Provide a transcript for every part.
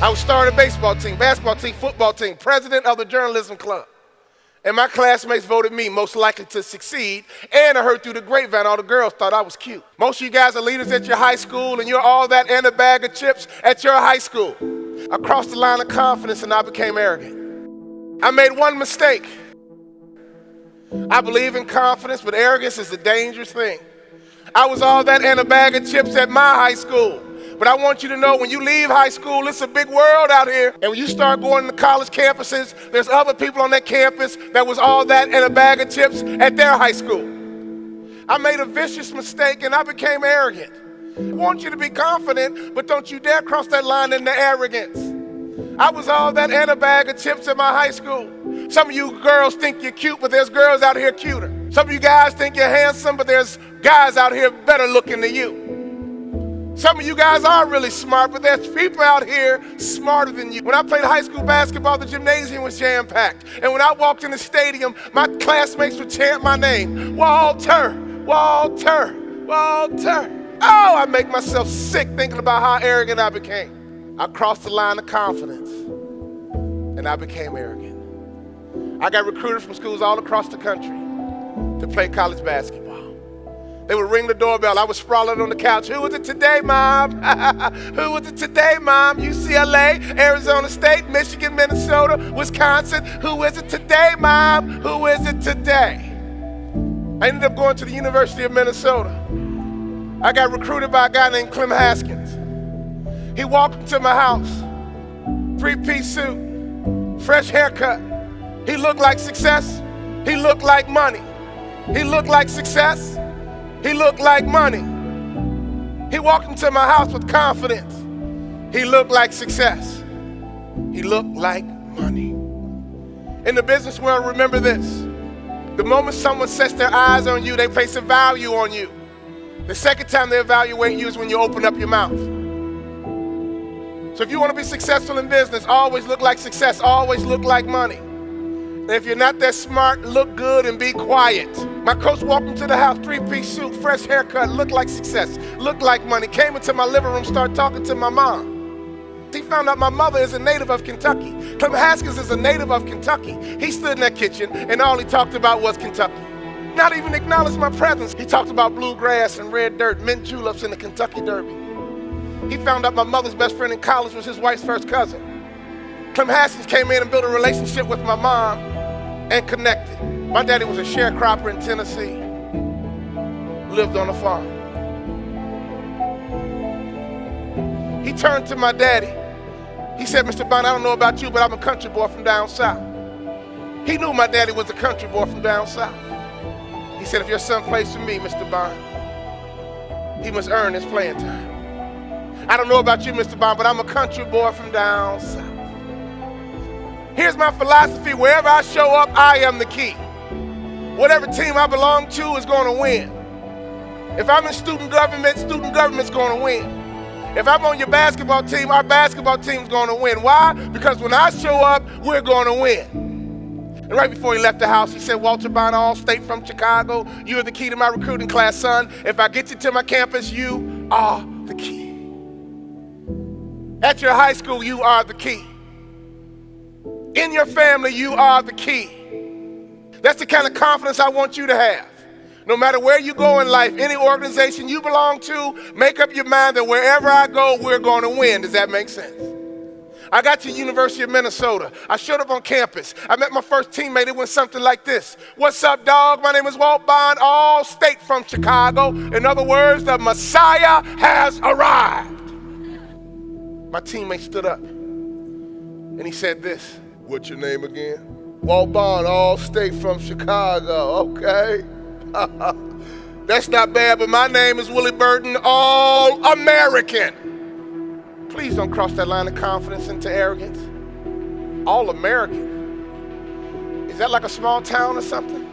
I was starting a baseball team, basketball team, football team, president of the journalism club. And my classmates voted me most likely to succeed, and I heard through the grapevine all the girls thought I was cute. Most of you guys are leaders at your high school, and you're all that and a bag of chips at your high school. I crossed the line of confidence and I became arrogant. I made one mistake. I believe in confidence, but arrogance is a dangerous thing. I was all that and a bag of chips at my high school. But I want you to know, when you leave high school, it's a big world out here. And when you start going to college campuses, there's other people on that campus that was all that and a bag of chips at their high school. I made a vicious mistake and I became arrogant. I want you to be confident, but don't you dare cross that line into arrogance. I was all that and a bag of chips at my high school. Some of you girls think you're cute, but there's girls out here cuter. Some of you guys think you're handsome, but there's guys out here better looking than you. Some of you guys are really smart, but there's people out here smarter than you. When I played high school basketball, the gymnasium was jam-packed. And when I walked in the stadium, my classmates would chant my name. Walter, Walter, Walter. Oh, I make myself sick thinking about how arrogant I became. I crossed the line of confidence, and I became arrogant. I got recruited from schools all across the country to play college basketball. They would ring the doorbell. I was sprawling on the couch. Who is it today, Mom? Who is it today, Mom? UCLA, Arizona State, Michigan, Minnesota, Wisconsin. Who is it today, Mom? Who is it today? I ended up going to the University of Minnesota. I got recruited by a guy named Clem Haskins. He walked into my house, 3-piece suit, fresh haircut. He looked like success. He looked like money. He looked like success. He looked like money. He walked into my house with confidence. He looked like success. He looked like money. In the business world, remember this. The moment someone sets their eyes on you, they place a value on you. The second time they evaluate you is when you open up your mouth. So if you want to be successful in business, always look like success, always look like money. And if you're not that smart, look good and be quiet. My coach walked into the house, 3-piece suit, fresh haircut, looked like success, looked like money. Came into my living room, started talking to my mom. He found out my mother is a native of Kentucky. Clem Haskins is a native of Kentucky. He stood in that kitchen and all he talked about was Kentucky. Not even acknowledged my presence. He talked about bluegrass and red dirt, mint juleps and the Kentucky Derby. He found out my mother's best friend in college was his wife's first cousin. Clem Haskins came in and built a relationship with my mom and connected. My daddy was a sharecropper in Tennessee, lived on a farm. He turned to my daddy. He said, Mr. Bond, I don't know about you, but I'm a country boy from down south. He knew my daddy was a country boy from down south. He said, if your son plays for me, Mr. Bond, he must earn his playing time. I don't know about you, Mr. Bond, but I'm a country boy from down south. Here's my philosophy. Wherever I show up, I am the key. Whatever team I belong to is going to win. If I'm in student government's going to win. If I'm on your basketball team, our basketball team's going to win. Why? Because when I show up, we're going to win. And right before he left the house, he said, Walter Bond, All-State from Chicago, you're the key to my recruiting class, son. If I get you to my campus, you are the key. At your high school, you are the key. In your family, you are the key. That's the kind of confidence I want you to have. No matter where you go in life, any organization you belong to, make up your mind that wherever I go, we're going to win. Does that make sense? I got to the University of Minnesota. I showed up on campus. I met my first teammate. It went something like this. What's up, dog? My name is Walt Bond, All-State from Chicago. In other words, the Messiah has arrived. My teammate stood up and he said this. What's your name again? Walt Bond, All-State from Chicago. Okay. That's not bad, but my name is Willie Burton, All-American. Please don't cross that line of confidence into arrogance. All-American. Is that like a small town or something?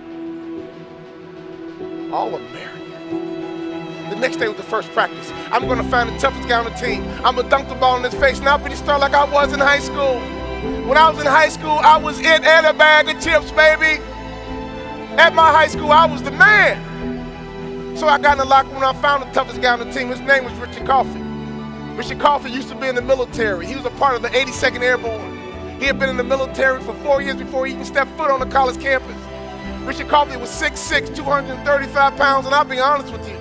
All-American. The next day was the first practice. I'm going to find the toughest guy on the team. I'm going to dunk the ball in his face. Now I'm start like I was in high school. When I was in high school, I was in and a bag of chips, baby. At my high school, I was the man. So I got in the locker room and I found the toughest guy on the team. His name was Richard Coffey. Richard Coffey used to be in the military. He was a part of the 82nd Airborne. He had been in the military for 4 years before he even stepped foot on the college campus. Richard Coffey was 6'6", 235 pounds, and I'll be honest with you,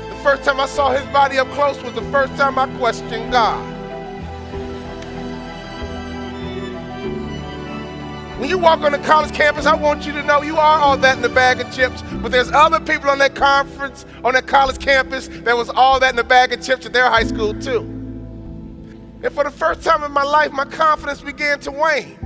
the first time I saw his body up close was the first time I questioned God. When you walk on the college campus, I want you to know you are all that in a bag of chips, but there's other people on that conference, on that college campus, that was all that in a bag of chips at their high school too. And for the first time in my life, my confidence began to wane.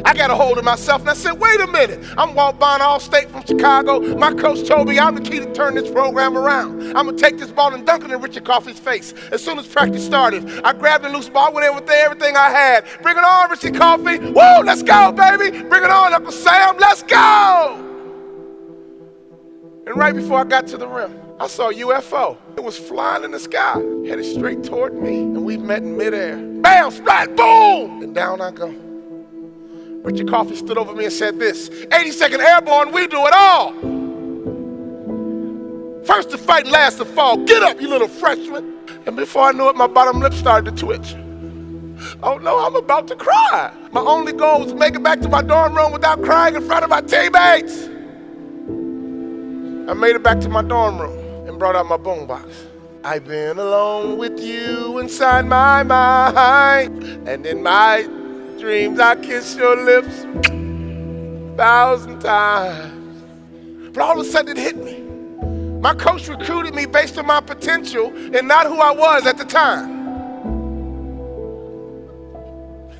I got a hold of myself and I said, wait a minute, I'm Walt Bond, All-State from Chicago. My coach told me I'm the key to turn this program around. I'm gonna take this ball and dunk it in Richard Coffey's face. As soon as practice started, I grabbed the loose ball, went in with everything I had. Bring it on, Richard Coffey. Woo, let's go, baby. Bring it on, Uncle Sam, let's go. And right before I got to the rim, I saw a UFO. It was flying in the sky, headed straight toward me, and we met in midair. Bam, splat, boom, and down I go. Richard Coffey stood over me and said this, 82nd Airborne, we do it all. First to fight and last to fall. Get up, you little freshman. And before I knew it, my bottom lip started to twitch. Oh no, I'm about to cry. My only goal was to make it back to my dorm room without crying in front of my teammates. I made it back to my dorm room and brought out my boombox. I've been alone with you inside my mind, and in my dreams I kiss your lips 1,000 times. But all of a sudden it hit me. My coach recruited me based on my potential and not who I was at the time.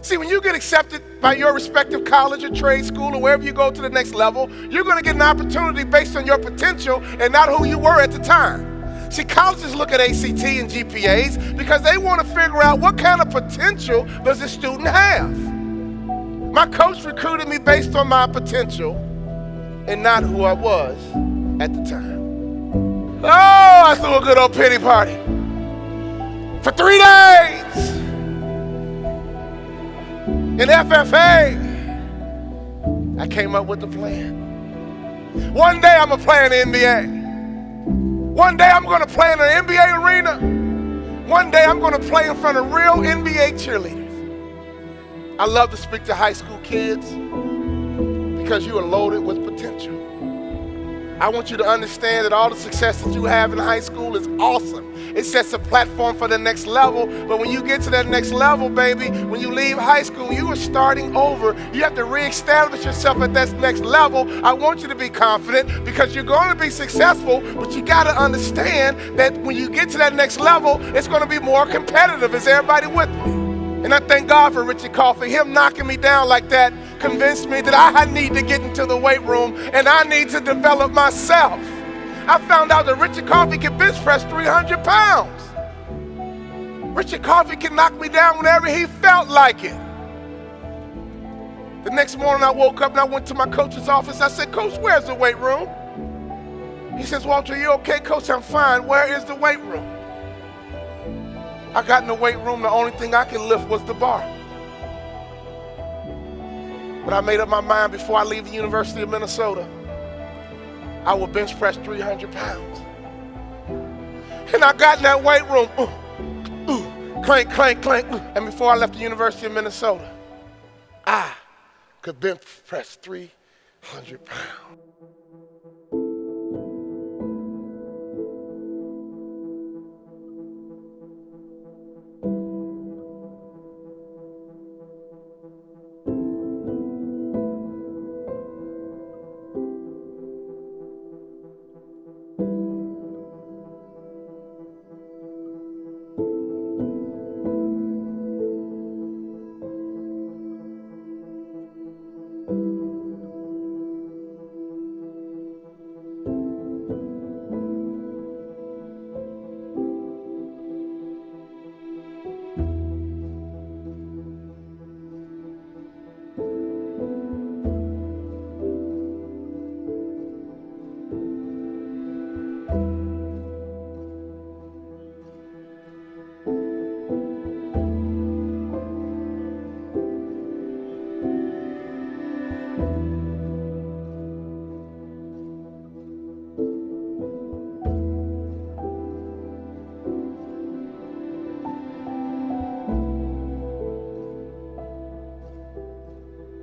See, when you get accepted by your respective college or trade school or wherever you go to the next level, you're going to get an opportunity based on your potential and not who you were at the time. See, colleges look at ACT and GPAs because they want to figure out what kind of potential does this student have. My coach recruited me based on my potential and not who I was at the time. Oh, I threw a good old pity party for 3 days. In FFA, I came up with a plan. One day I'm gonna play in the NBA. One day I'm gonna play in an NBA arena. One day I'm gonna play in front of real NBA cheerleaders. I love to speak to high school kids because you are loaded with potential. I want you to understand that all the success that you have in high school is awesome. It sets a platform for the next level, but when you get to that next level, baby, when you leave high school, you are starting over. You have to reestablish yourself at that next level. I want you to be confident because you're going to be successful, but you got to understand that when you get to that next level, it's going to be more competitive. Is everybody with me? And I thank God for Richard Coffey. Him knocking me down like that convinced me that I need to get into the weight room and I need to develop myself. I found out that Richard Coffey can bench press 300 pounds. Richard Coffey can knock me down whenever he felt like it. The next morning I woke up and I went to my coach's office. I said, Coach, where's the weight room? He says, Walter, you okay? Coach, I'm fine. Where is the weight room? I got in the weight room, the only thing I could lift was the bar. But I made up my mind before I leave the University of Minnesota, I will bench press 300 pounds. And I got in that weight room, clank, clank, clank. And before I left the University of Minnesota, I could bench press 300 pounds.